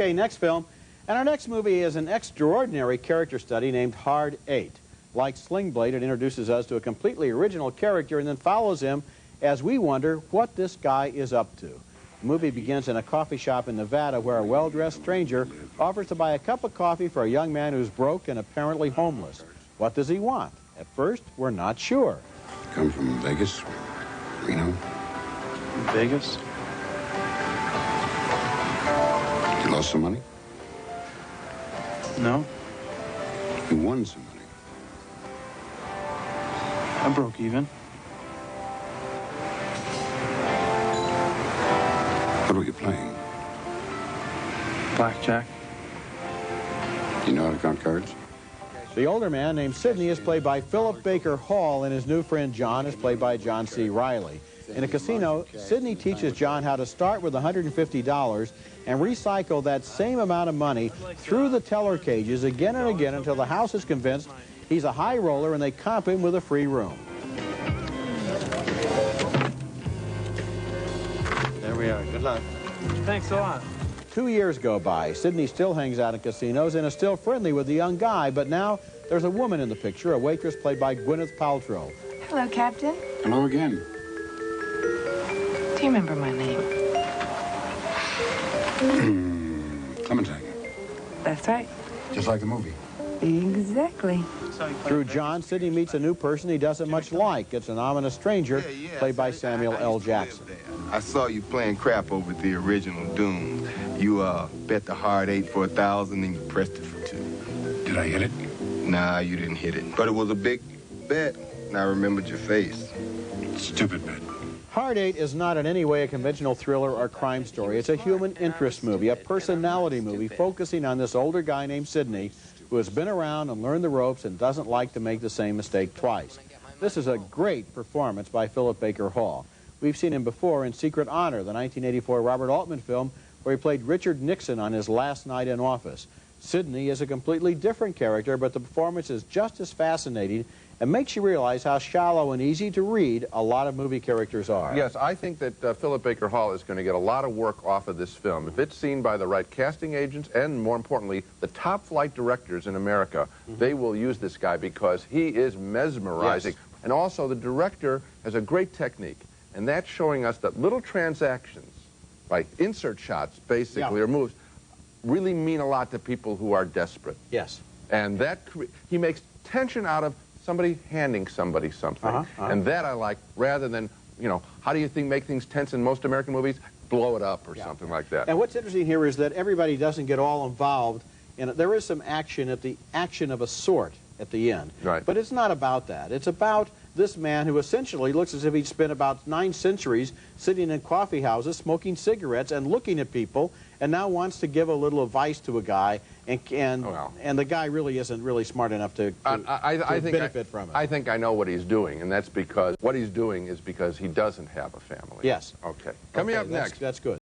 Okay, next film. And our next movie is an extraordinary character study named Hard 8. Like Sling Blade, it introduces us to a completely original character and then follows him as we wonder what this guy is up to. The movie begins in a coffee shop in Nevada where a well-dressed stranger offers to buy a cup of coffee for a young man who's broke and apparently homeless. What does he want? At first, we're not sure. Come from Vegas? Reno? Vegas? You lost some money? No. You won some money? I broke even. What were you playing? Blackjack. You know how to count cards? The older man, named Sidney, is played by Philip Baker Hall, and his new friend John is played by John C. Reilly. In a casino, Sidney teaches John how to start with $150 and recycle that same amount of money through the teller cages again and again until the house is convinced he's a high roller and they comp him with a free room. There we are. Good luck. Thanks a lot. 2 years go by. Sidney still hangs out in casinos and is still friendly with the young guy, but now there's a woman in the picture, a waitress played by Gwyneth Paltrow. Hello, Captain. Hello again. Do you remember my name? Clementine. That's right. Just like the movie. Exactly. Through John, Sidney meets a new person he doesn't much like. It's an ominous stranger played by Samuel L. Jackson. I saw you playing crap over the original Doom. You bet the Hard 8 for 1,000 and you pressed it for 2. Did I hit it? Nah, you didn't hit it. But it was a big bet, and I remembered your face. Stupid bet. Hard 8 is not in any way a conventional thriller or crime story. It's a human interest movie, a personality movie focusing on this older guy named Sidney who has been around and learned the ropes and doesn't like to make the same mistake twice. This is a great performance by Philip Baker Hall. We've seen him before in Secret Honor, the 1984 Robert Altman film, where he played Richard Nixon on his last night in office. Sidney is a completely different character, but the performance is just as fascinating and makes you realize how shallow and easy to read a lot of movie characters are. Yes, I think that Philip Baker Hall is going to get a lot of work off of this film. If it's seen by the right casting agents and, more importantly, the top flight directors in America, they will use this guy because he is mesmerizing. Yes. And also, the director has a great technique, and that's showing us that little transactions, like insert shots, basically, or moves, really mean a lot to people who are desperate. Yes. And that he makes tension out of somebody handing somebody something. And that I like, rather than, you know, how do you make things tense in most American movies? Blow it up or something like that. And what's interesting here is that everybody doesn't get all involved. And there is some action of a sort at the end. Right. But it's not about that. It's about this man who essentially looks as if he'd spent about 9 centuries sitting in coffee houses, smoking cigarettes and looking at people, and now wants to give a little advice to a guy, and the guy really isn't really smart enough to benefit from it. I think I know what he's doing, and that's because what he's doing is because he doesn't have a family. Yes. Okay. Coming up next. That's good.